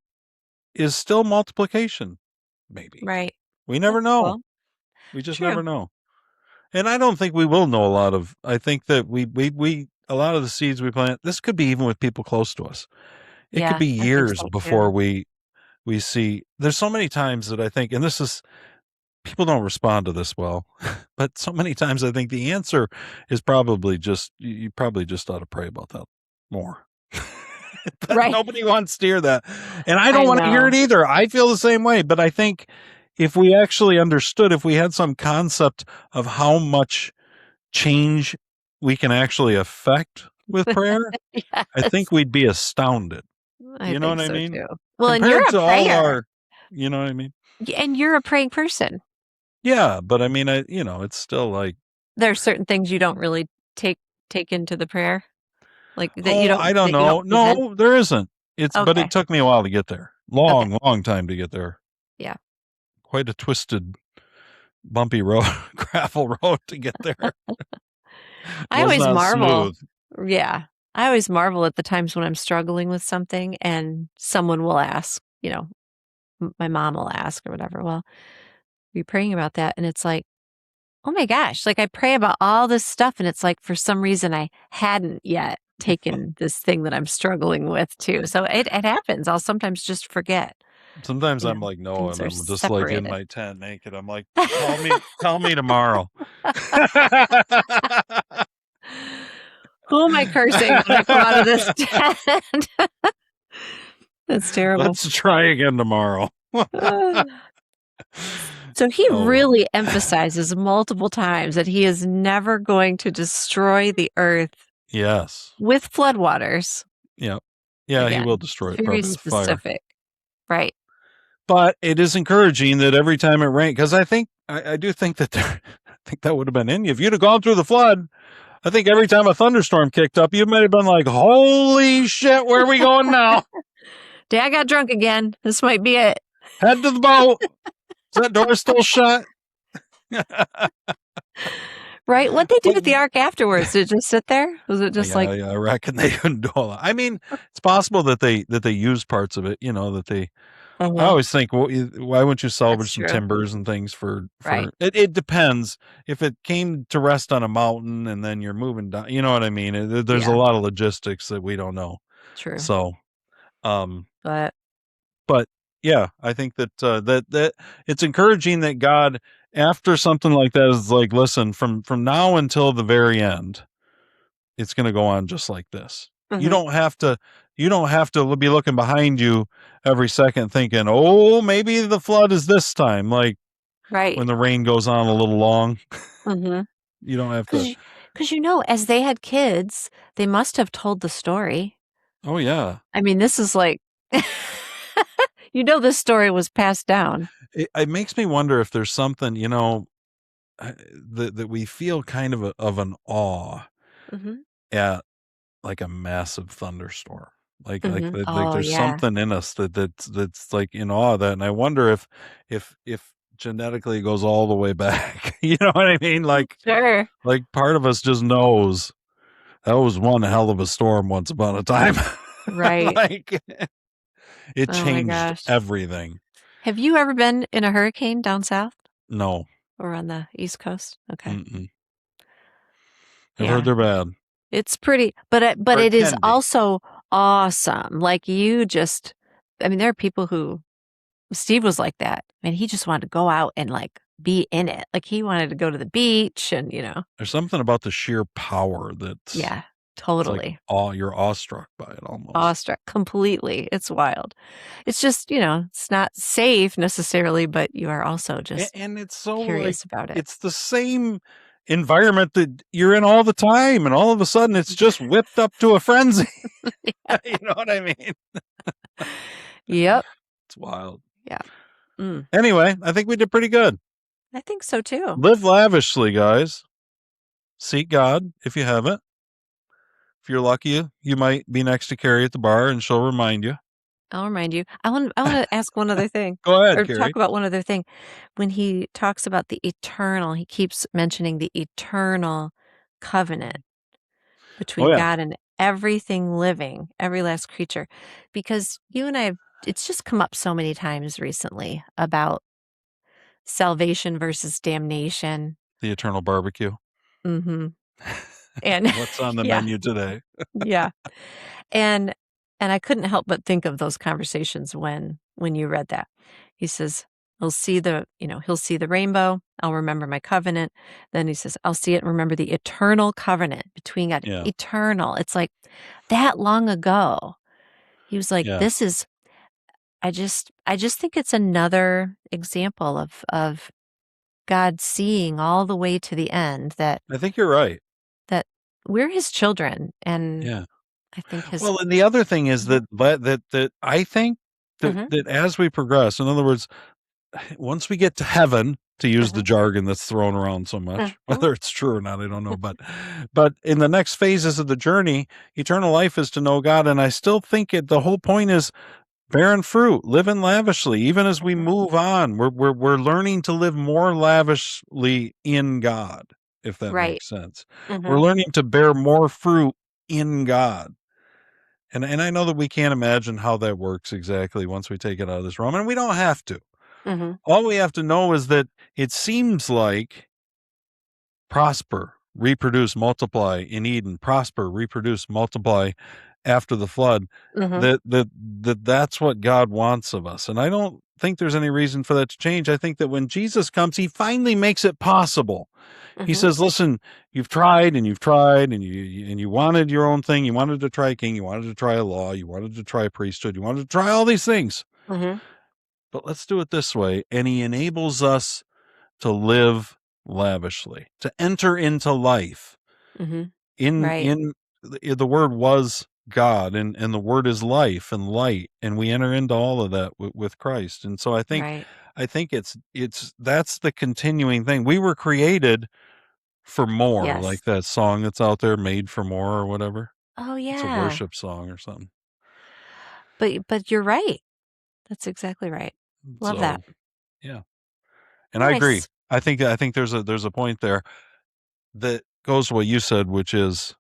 is still multiplication. Maybe Right. we never That's know. cool. We just True. never know. And I don't think we will know a lot of. I think that we a lot of the seeds we plant. This could be even with people close to us. It could Yeah, be I think years so too. before we see. There's so many times that I think, and this is people don't respond to this well, but so many times I think the answer is probably just you probably just ought to pray about that more. But Right. nobody wants to hear that. And I don't I want to hear it know. either. I feel the same way, but I think if we actually understood, if we had some concept of how much change we can actually affect with prayer, I Yes. think we'd be astounded. I You know think what I so mean? too. Well, and you're Compared a to all prayer. our, you know what I mean? And you're a praying person. Yeah, but I mean, it's still like there are certain things you don't really take into the prayer, like that you I don't that you don't know. present. No, there isn't. But Okay. it took me a while to get there. Okay. Long time to get there. Yeah. Quite a twisted, bumpy road, gravel road to get there. I Was always not marvel. smooth. Yeah. I always marvel at the times when I'm struggling with something and someone will ask, my mom will ask or whatever, well, are you praying about that? And it's like, oh my gosh, like I pray about all this stuff and it's like for some reason I hadn't yet taken this thing that I'm struggling with too. So it happens. I'll sometimes just forget, Sometimes I'm like, no, things and are I'm just like in separated. my tent naked. I'm like, call me tomorrow. Who am I cursing when I come out of this tent? That's terrible. Let's try again tomorrow. So he Oh. really emphasizes multiple times that he is never going to destroy the earth Yes. with floodwaters. Yeah. Yeah, Again, he will destroy it very probably with fire. specific. Right. But it is encouraging that every time it rains, because I do think that I think that would have been in you. If you'd have gone through the flood, I think every time a thunderstorm kicked up, you might have been like, holy shit, where are we going now? Dad got drunk again. This might be it. Head to the boat. Is that door still shut? Right? What'd they do with the ark afterwards? Did it just sit there? Was it just yeah, I reckon they couldn't do all that. I mean, it's possible that they used parts of it, that they I always think, well, why wouldn't you salvage some timbers and things for Right. It depends. If it came to rest on a mountain and then you're moving down, you know what I mean? There's a lot of logistics that we don't know. True. So, but yeah, I think that that it's encouraging that God, after something like that, is like, listen, from now until the very end, it's going to go on just like this. You don't have to be looking behind you every second thinking, oh, maybe the flood is this time. Like when the rain goes on a little long, you don't have to. Because as they had kids, they must have told the story. Oh yeah. I mean, this is like, this story was passed down. It makes me wonder if there's something, that we feel kind of an awe at like a massive thunderstorm. Like there's something in us that's like in awe of that. And I wonder if genetically it goes all the way back. You know what I mean? Like, sure. Like part of us just knows that was one hell of a storm once upon a time. Right. Like it changed everything. Have you ever been in a hurricane down south? No. Or on the East Coast? Okay. I've heard they're bad. It's pretty, but it is also awesome. Like there are people who, Steve was like that, and he just wanted to go out and like be in it. Like he wanted to go to the beach and, There's something about the sheer power that's. Yeah, totally. Like, you're awestruck by it almost. Awestruck completely. It's wild. It's just, it's not safe necessarily, but you are also just and it's so curious about it. It's the same environment that you're in all the time, and all of a sudden it's just whipped up to a frenzy. You know what I mean? Yep. It's wild. Yeah. Anyway, I think we did pretty good. I think so too. Live lavishly, guys. Seek God if you haven't. If you're lucky, you might be next to Carrie at the bar and she'll remind you. I'll remind you. I want to ask one other thing. Go ahead, or Carrie. talk about one other thing. When he talks about the eternal, he keeps mentioning the eternal covenant between God and everything living, every last creature. Because you and I it's just come up so many times recently about salvation versus damnation. The eternal barbecue. Mm-hmm. And what's on the menu today? Yeah. And I couldn't help but think of those conversations when you read that. He says, he'll see the rainbow. I'll remember my covenant. Then he says, I'll see it and remember the eternal covenant between God. Yeah. Eternal. It's like that long ago. He was like, this is, I just think it's another example of God seeing all the way to the end that I think you're right. That we're his children. And I think well, and the other thing is that I think that as we progress, in other words, once we get to heaven, to use the jargon that's thrown around so much. Whether it's true or not, I don't know. But in the next phases of the journey, eternal life is to know God. And I still think the whole point is bearing fruit, living lavishly. Even as we move on, we're learning to live more lavishly in God, if that makes sense. We're learning to bear more fruit in God. And I know that we can't imagine how that works exactly once we take it out of this realm, and we don't have to. All we have to know is that it seems like prosper, reproduce, multiply in Eden, prosper, reproduce, multiply after the flood, that's what God wants of us. And I don't think there's any reason for that to change. I think that when Jesus comes, he finally makes it possible. He says, listen, you've tried and you wanted your own thing. You wanted to try a king. You wanted to try a law. You wanted to try a priesthood. You wanted to try all these things. But let's do it this way. And he enables us to live lavishly, to enter into life. In the word was God, and the word is life and light, and we enter into all of that with Christ. And so I think it's that's the continuing thing. We were created for more, like that song that's out there, Made for More or whatever. Oh yeah, it's a worship song or something. But you're right. That's exactly right. Love that. Yeah, and I agree. I think there's a point there that goes to what you said, which is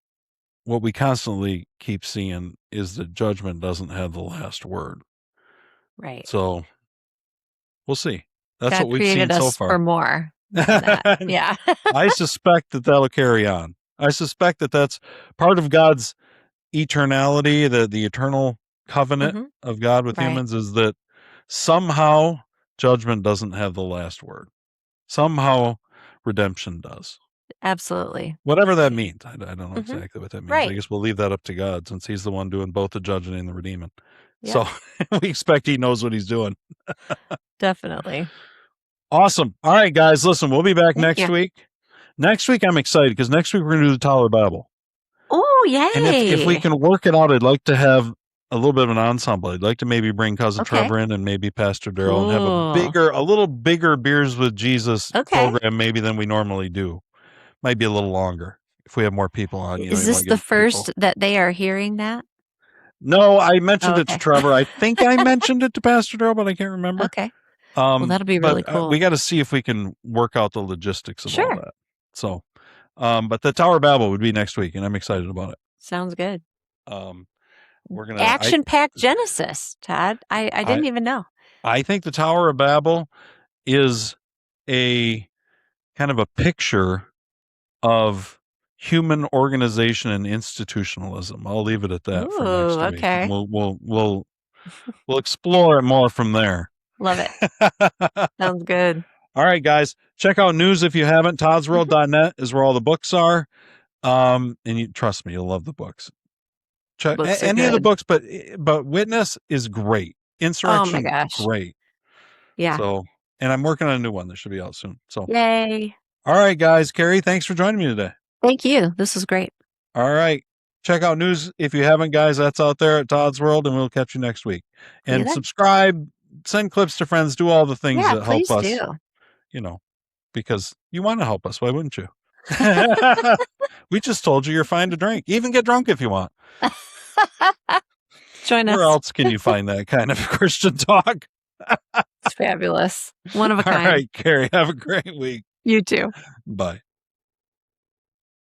what we constantly keep seeing is that judgment doesn't have the last word. Right. So we'll see. That's God what we've seen so far. For more. Yeah. I suspect that that'll carry on. I suspect that that's part of God's eternality, the eternal covenant of God with humans, is that somehow judgment doesn't have the last word. Somehow redemption does. Absolutely. Whatever that means. I don't know exactly what that means. I guess we'll leave that up to God, since he's the one doing both the judging and the redeeming. So we expect he knows what he's doing. Definitely. Awesome. All right, guys, listen, we'll be back next week. Next week, I'm excited because next week we're going to do the Tower of Babel. Oh, yay. And if we can work it out, I'd like to have a little bit of an ensemble. I'd like to maybe bring Cousin Trevor in and maybe Pastor Daryl and have a little bigger Beers with Jesus program maybe than we normally do. Might be a little longer if we have more people on. Is this the first that they are hearing that? No, I mentioned it to Trevor. I think I mentioned it to Pastor Daryl, but I can't remember. Okay. Well, that'll be really cool. We got to see if we can work out the logistics of all that. So, but the Tower of Babel would be next week, and I'm excited about it. Sounds good. We're gonna action-packed Genesis, Todd. I didn't even know. I think the Tower of Babel is a kind of a picture of human organization and institutionalism. I'll leave it at that for next week. Okay. We'll explore it more from there. Love it. Sounds good. All right, guys. Check out news if you haven't. Toddsworld.net is where all the books are. And you trust me, you'll love the books. Check any of the books, but Witness is great. Insurrection, oh my gosh, great. Yeah. So, and I'm working on a new one that should be out soon. So, yay! All right, guys. Carrie, thanks for joining me today. Thank you. This was great. All right. Check out news if you haven't, guys. That's out there at Todd's World, and we'll catch you next week. And subscribe, send clips to friends, do all the things that help us. Do. You know, because you want to help us. Why wouldn't you? We just told you you're fine to drink. Even get drunk if you want. Join us. Where else can you find that kind of Christian talk? It's fabulous. One of a kind. All right, Carrie, have a great week. You too. Bye.